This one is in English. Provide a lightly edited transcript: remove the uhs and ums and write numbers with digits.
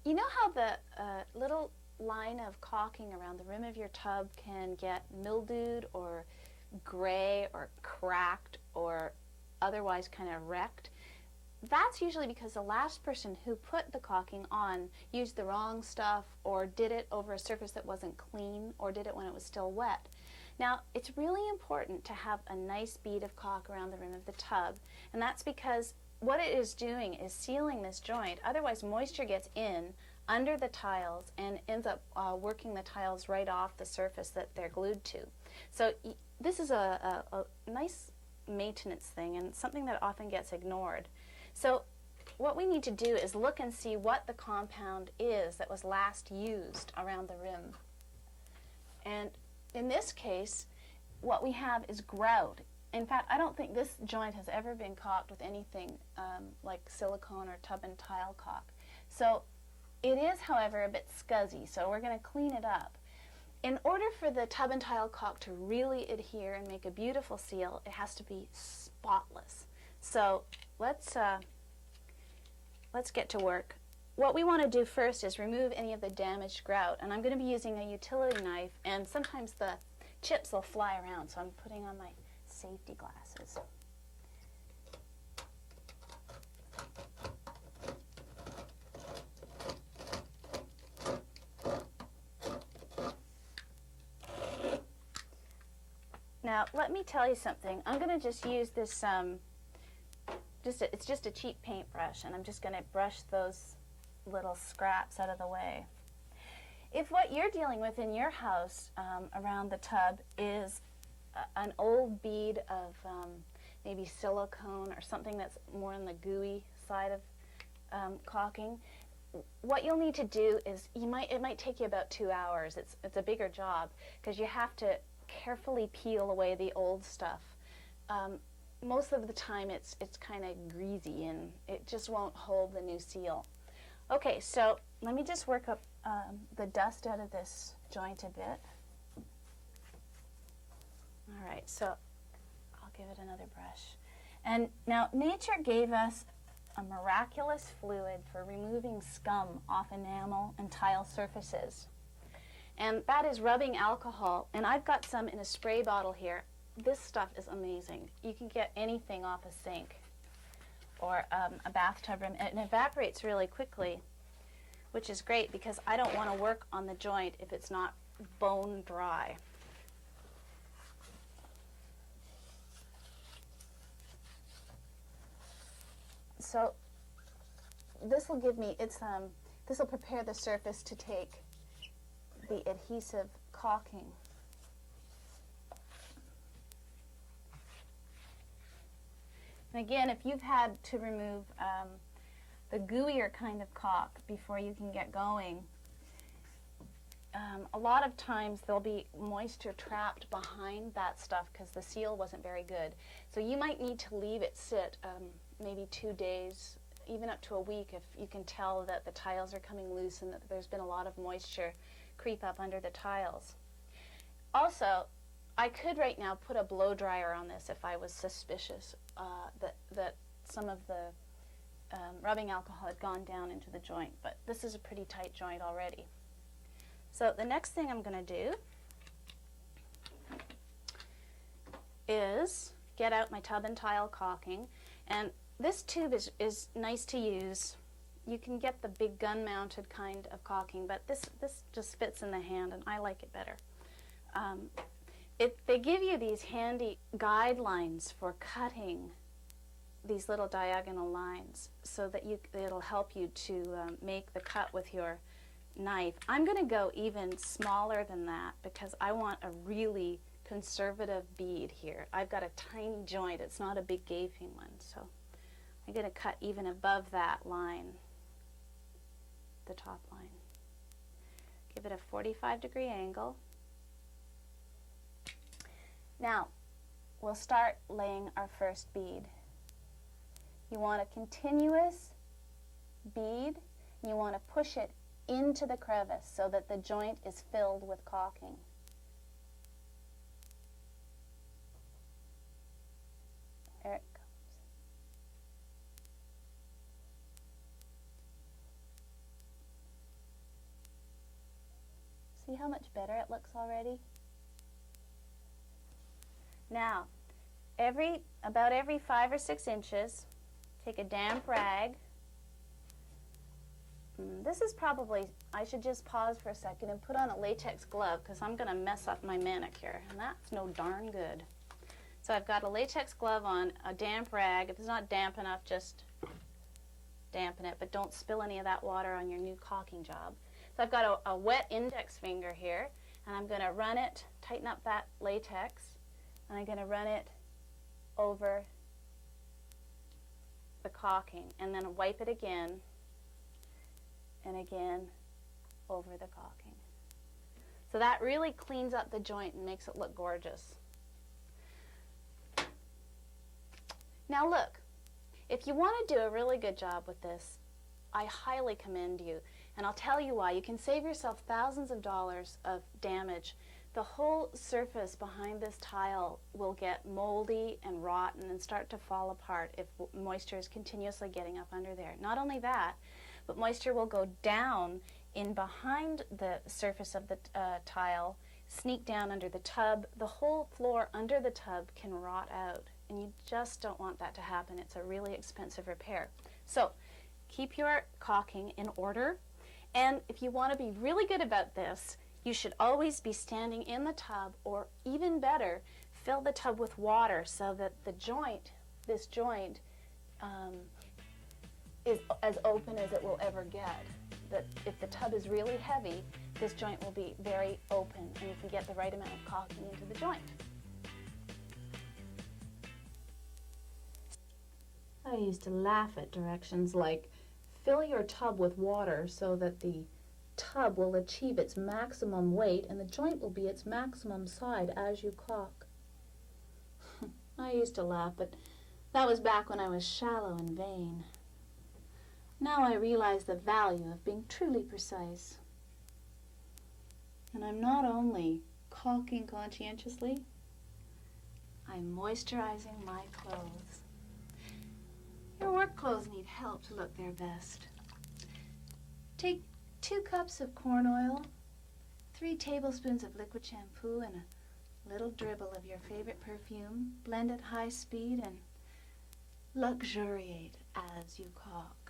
You know how the little line of caulking around the rim of your tub can get mildewed or gray or cracked or otherwise kind of wrecked? That's usually because the last person who put the caulking on used the wrong stuff or did it over a surface that wasn't clean or did it when it was still wet. Now, it's really important to have a nice bead of caulk around the rim of the tub, and that's because what it is doing is sealing this joint. Otherwise, moisture gets in under the tiles and ends up working the tiles right off the surface that they're glued to. So this is a nice maintenance thing and something that often gets ignored. So what we need to do is look and see what the compound is that was last used around the rim. And in this case, what we have is grout. In fact, I don't think this joint has ever been caulked with anything like silicone or tub and tile caulk. So it is, however, a bit scuzzy, so we're going to clean it up. In order for the tub and tile caulk to really adhere and make a beautiful seal, it has to be spotless. So let's get to work. What we want to do first is remove any of the damaged grout, and I'm going to be using a utility knife, and sometimes the chips will fly around, so I'm putting on my safety glasses. Now, let me tell you something. I'm going to just use this, it's just a cheap paintbrush, and I'm just going to brush those little scraps out of the way. If what you're dealing with in your house around the tub is an old bead of maybe silicone or something that's more on the gooey side of caulking, what you'll need to do is it might take you about 2 hours. It's a bigger job because you have to carefully peel away the old stuff. Most of the time it's kind of greasy and it just won't hold the new seal. Okay, so let me just work up the dust out of this joint a bit. All right, so I'll give it another brush. And now nature gave us a miraculous fluid for removing scum off enamel and tile surfaces. And that is rubbing alcohol. And I've got some in a spray bottle here. This stuff is amazing. You can get anything off a sink or a bathtub rim. It evaporates really quickly, which is great because I don't want to work on the joint if it's not bone dry. So this will give me, this will prepare the surface to take the adhesive caulking. And again, if you've had to remove the gooier kind of caulk before you can get going, a lot of times there'll be moisture trapped behind that stuff because the seal wasn't very good. So you might need to leave it sit maybe 2 days, even up to a week, if you can tell that the tiles are coming loose and that there's been a lot of moisture creep up under the tiles. Also, I could right now put a blow dryer on this if I was suspicious that some of the rubbing alcohol had gone down into the joint, but this is a pretty tight joint already. So the next thing I'm going to do is get out my tub and tile caulking, and this tube is nice to use. You can get the big gun-mounted kind of caulking, but this just fits in the hand, and I like it better. They give you these handy guidelines for cutting these little diagonal lines so that it'll help you to make the cut with your knife. I'm going to go even smaller than that because I want a really conservative bead here. I've got a tiny joint. It's not a big gaping one, so I'm going to cut even above that line, the top line. Give it a 45-degree angle. Now, we'll start laying our first bead. You want a continuous bead, and you want to push it into the crevice so that the joint is filled with caulking. There it comes. See how much better it looks already? Now, about every 5 or 6 inches, take a damp rag. This is probably, I should just pause for a second and put on a latex glove because I'm going to mess up my manicure, and that's no darn good. So I've got a latex glove on, a damp rag. If it's not damp enough, just dampen it, but don't spill any of that water on your new caulking job. So I've got a wet index finger here, and I'm going to run it, tighten up that latex, and I'm going to run it over the caulking, and then wipe it again and again over the caulking. So that really cleans up the joint and makes it look gorgeous. Now look, if you want to do a really good job with this, I highly commend you, and I'll tell you why. You can save yourself thousands of dollars of damage. The whole surface behind this tile will get moldy and rotten and start to fall apart if moisture is continuously getting up under there. Not only that, but moisture will go down in behind the surface of the tile, sneak down under the tub. The whole floor under the tub can rot out, and you just don't want that to happen. It's a really expensive repair. So keep your caulking in order, and if you want to be really good about this, you should always be standing in the tub, or even better, fill the tub with water so that the joint, this joint, is as open as it will ever get. That if the tub is really heavy, this joint will be very open and you can get the right amount of caulking into the joint. I used to laugh at directions like, fill your tub with water so that the tub will achieve its maximum weight and the joint will be its maximum side as you caulk. I used to laugh, but that was back when I was shallow and vain. Now I realize the value of being truly precise. And I'm not only caulking conscientiously, I'm moisturizing my clothes. Your work clothes need help to look their best. Take 2 cups of corn oil, 3 tablespoons of liquid shampoo, and a little dribble of your favorite perfume. Blend at high speed and luxuriate as you caulk.